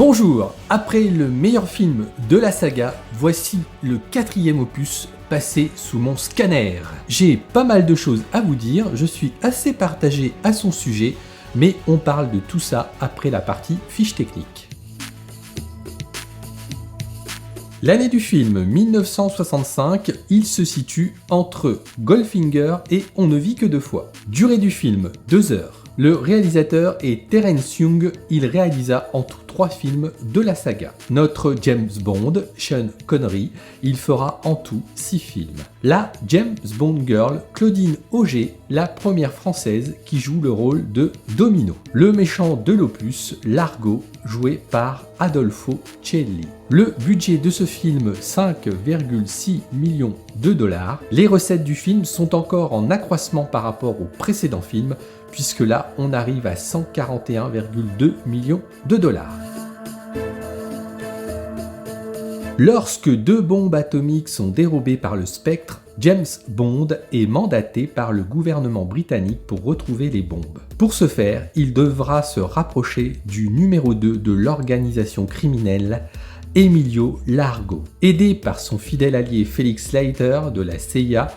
Bonjour, après le meilleur film de la saga, voici le 4e opus passé sous mon scanner. J'ai pas mal de choses à vous dire, je suis assez partagé à son sujet, mais on parle de tout ça après la partie fiche technique. L'année du film 1965, il se situe entre Goldfinger et On ne vit que deux fois. Durée du film, 2 heures. Le réalisateur est Terence Young, il réalisa en tout 3 films de la saga. Notre James Bond, Sean Connery, il fera en tout 6 films. La James Bond Girl, Claudine Auger, la première française qui joue le rôle de Domino. Le méchant de l'opus, Largo, joué par Adolfo Celli. Le budget de ce film, 5,6 millions de dollars. Les recettes du film sont encore en accroissement par rapport au précédent film, puisque là, on arrive à 141,2 millions de dollars. Lorsque 2 bombes atomiques sont dérobées par le Spectre, James Bond est mandaté par le gouvernement britannique pour retrouver les bombes. Pour ce faire, il devra se rapprocher du numéro 2 de l'organisation criminelle, Emilio Largo. Aidé par son fidèle allié Felix Leiter de la CIA,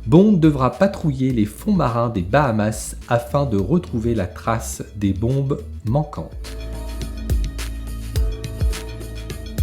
Bond devra patrouiller les fonds marins des Bahamas afin de retrouver la trace des bombes manquantes.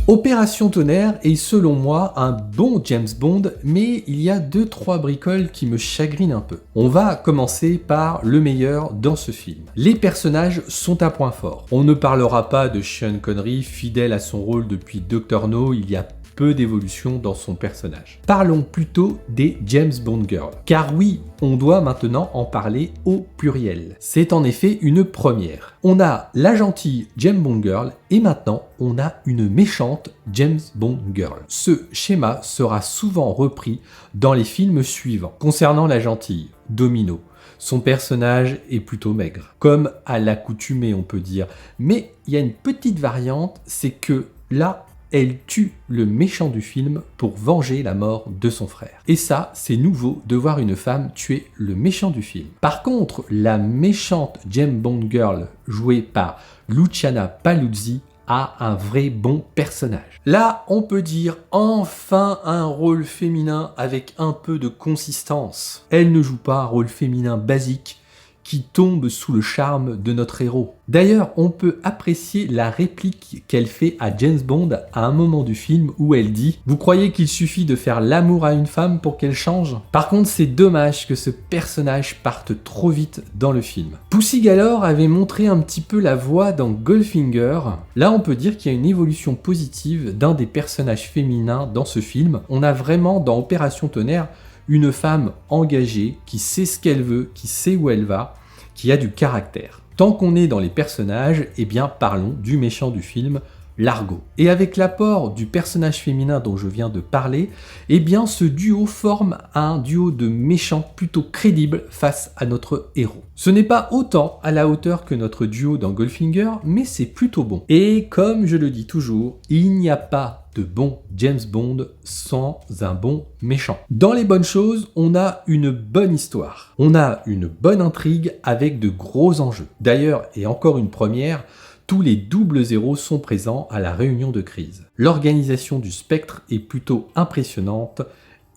Opération Tonnerre est selon moi un bon James Bond, mais il y a 2-3 bricoles qui me chagrinent un peu. On va commencer par le meilleur dans ce film. Les personnages sont un point fort. On ne parlera pas de Sean Connery, fidèle à son rôle depuis Dr. No, il y a peu d'évolution dans son personnage. Parlons plutôt des James Bond Girls. Car oui, on doit maintenant en parler au pluriel. C'est en effet une première. On a la gentille James Bond Girl et maintenant on a une méchante James Bond Girl. Ce schéma sera souvent repris dans les films suivants. Concernant la gentille, Domino, son personnage est plutôt maigre, comme à l'accoutumée on peut dire. Mais il y a une petite variante, c'est que là, elle tue le méchant du film pour venger la mort de son frère. Et ça, c'est nouveau de voir une femme tuer le méchant du film. Par contre, la méchante James Bond Girl, jouée par Luciana Paluzzi, a un vrai bon personnage. Là, on peut dire enfin un rôle féminin avec un peu de consistance. Elle ne joue pas un rôle féminin basique qui tombe sous le charme de notre héros. D'ailleurs, on peut apprécier la réplique qu'elle fait à James Bond à un moment du film où elle dit « Vous croyez qu'il suffit de faire l'amour à une femme pour qu'elle change ?» Par contre, c'est dommage que ce personnage parte trop vite dans le film. Pussy Galore avait montré un petit peu la voie dans Goldfinger. Là, on peut dire qu'il y a une évolution positive d'un des personnages féminins dans ce film. On a vraiment, dans Opération Tonnerre, une femme engagée, qui sait ce qu'elle veut, qui sait où elle va, qui a du caractère. Tant qu'on est dans les personnages, eh bien parlons du méchant du film, Largo. Et avec l'apport du personnage féminin dont je viens de parler, eh bien ce duo forme un duo de méchants plutôt crédible face à notre héros. Ce n'est pas autant à la hauteur que notre duo dans Goldfinger, mais c'est plutôt bon. Et comme je le dis toujours, il n'y a pas de bon James Bond sans un bon méchant. Dans les bonnes choses, on a une bonne histoire. On a une bonne intrigue avec de gros enjeux. D'ailleurs, et encore une première, tous les 00 sont présents à la réunion de crise. L'organisation du Spectre est plutôt impressionnante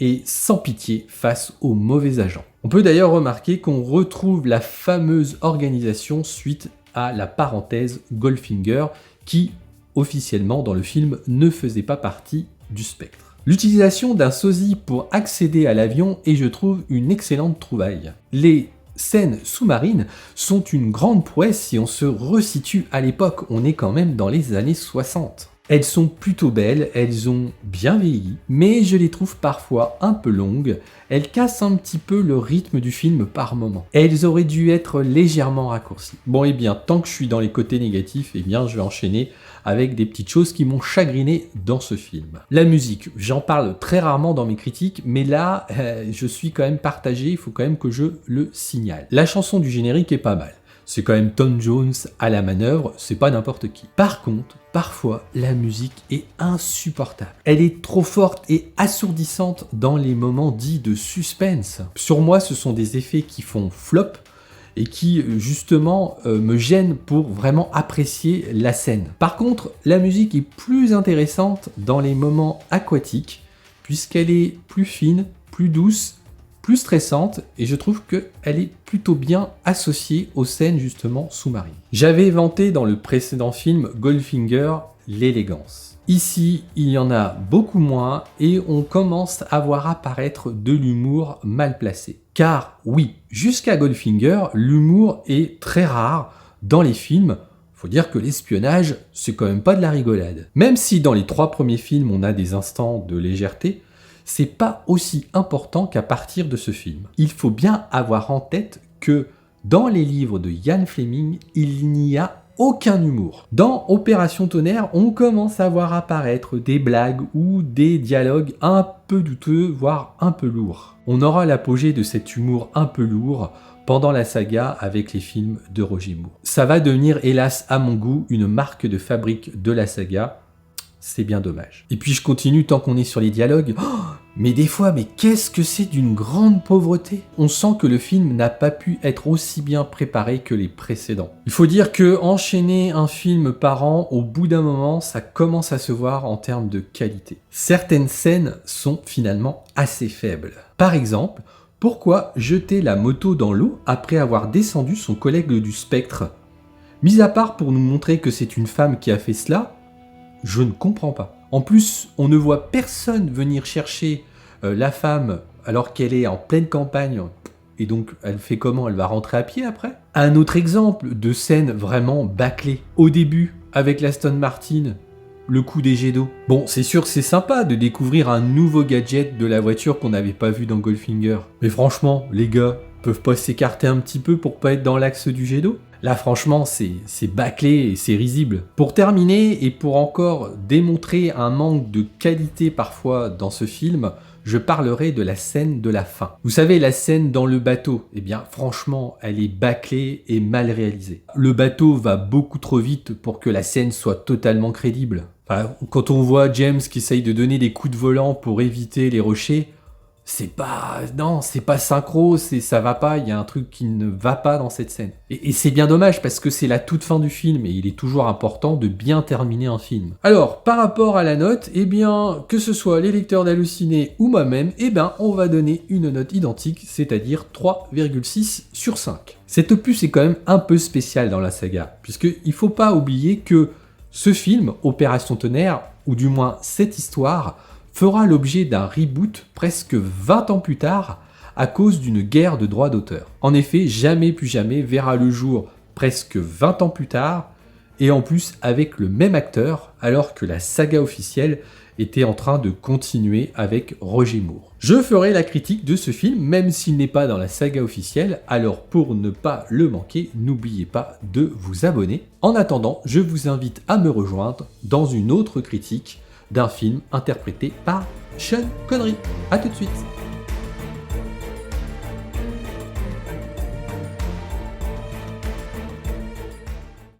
et sans pitié face aux mauvais agents. On peut d'ailleurs remarquer qu'on retrouve la fameuse organisation suite à la parenthèse Goldfinger qui, officiellement dans le film, ne faisait pas partie du Spectre. L'utilisation d'un sosie pour accéder à l'avion est, je trouve, une excellente trouvaille. Les scènes sous-marines sont une grande prouesse si on se resitue à l'époque, on est quand même dans les années 60. Elles sont plutôt belles, elles ont bien vieilli, mais je les trouve parfois un peu longues, elles cassent un petit peu le rythme du film par moment. Elles auraient dû être légèrement raccourcies. Bon, et bien, tant que je suis dans les côtés négatifs, eh bien, je vais enchaîner avec des petites choses qui m'ont chagriné dans ce film. La musique, j'en parle très rarement dans mes critiques, mais là, je suis quand même partagé, il faut quand même que je le signale. La chanson du générique est pas mal. C'est quand même Tom Jones à la manœuvre, c'est pas n'importe qui. Par contre, parfois, la musique est insupportable. Elle est trop forte et assourdissante dans les moments dits de suspense. Sur moi, ce sont des effets qui font flop, et qui justement me gêne pour vraiment apprécier la scène. Par contre, la musique est plus intéressante dans les moments aquatiques, puisqu'elle est plus fine, plus douce, plus stressante, et je trouve qu'elle est plutôt bien associée aux scènes justement sous-marines. J'avais vanté dans le précédent film Goldfinger l'élégance. Ici, il y en a beaucoup moins et on commence à voir apparaître de l'humour mal placé. Car oui, jusqu'à Goldfinger, l'humour est très rare dans les films. Faut dire que l'espionnage, c'est quand même pas de la rigolade. Même si dans les 3 premiers films, on a des instants de légèreté, c'est pas aussi important qu'à partir de ce film. Il faut bien avoir en tête que dans les livres de Ian Fleming, il n'y a aucun humour. Dans Opération Tonnerre, on commence à voir apparaître des blagues ou des dialogues un peu douteux, voire un peu lourds. On aura l'apogée de cet humour un peu lourd pendant la saga avec les films de Roger Moore. Ça va devenir, hélas à mon goût, une marque de fabrique de la saga. C'est bien dommage. Et puis je continue tant qu'on est sur les dialogues. Oh, mais des fois, mais qu'est-ce que c'est d'une grande pauvreté? On sent que le film n'a pas pu être aussi bien préparé que les précédents. Il faut dire que enchaîner un film par an, au bout d'un moment, ça commence à se voir en termes de qualité. Certaines scènes sont finalement assez faibles. Par exemple, pourquoi jeter la moto dans l'eau après avoir descendu son collègue du spectre? Mis à part pour nous montrer que c'est une femme qui a fait cela, je ne comprends pas. En plus, on ne voit personne venir chercher la femme alors qu'elle est en pleine campagne. Et donc, elle fait comment? Elle va rentrer à pied après? Un autre exemple de scène vraiment bâclée. Au début, avec l'Aston Martin, le coup des jets d'eau. Bon, c'est sûr que c'est sympa de découvrir un nouveau gadget de la voiture qu'on n'avait pas vu dans Goldfinger. Mais franchement, les gars, peuvent pas s'écarter un petit peu pour pas être dans l'axe du jet d'eau? Là, franchement, c'est bâclé et c'est risible. Pour terminer, et pour encore démontrer un manque de qualité parfois dans ce film, je parlerai de la scène de la fin. Vous savez, la scène dans le bateau, eh bien, franchement, elle est bâclée et mal réalisée. Le bateau va beaucoup trop vite pour que la scène soit totalement crédible. Enfin, quand on voit James qui essaye de donner des coups de volant pour éviter les rochers, c'est pas synchro, ça va pas, il y a un truc qui ne va pas dans cette scène. Et c'est bien dommage parce que c'est la toute fin du film et il est toujours important de bien terminer un film. Alors, par rapport à la note, eh bien, que ce soit les lecteurs d'Halluciné ou moi-même, eh bien, on va donner une note identique, c'est-à-dire 3,6 sur 5. Cet opus est quand même un peu spécial dans la saga, puisqu'il faut pas oublier que ce film, Opération Tonnerre, ou du moins cette histoire, fera l'objet d'un reboot presque 20 ans plus tard à cause d'une guerre de droits d'auteur. En effet, Jamais plus jamais verra le jour presque 20 ans plus tard, et en plus avec le même acteur, alors que la saga officielle était en train de continuer avec Roger Moore. Je ferai la critique de ce film, même s'il n'est pas dans la saga officielle, alors pour ne pas le manquer, n'oubliez pas de vous abonner. En attendant, je vous invite à me rejoindre dans une autre critique d'un film interprété par Sean Connery. A tout de suite.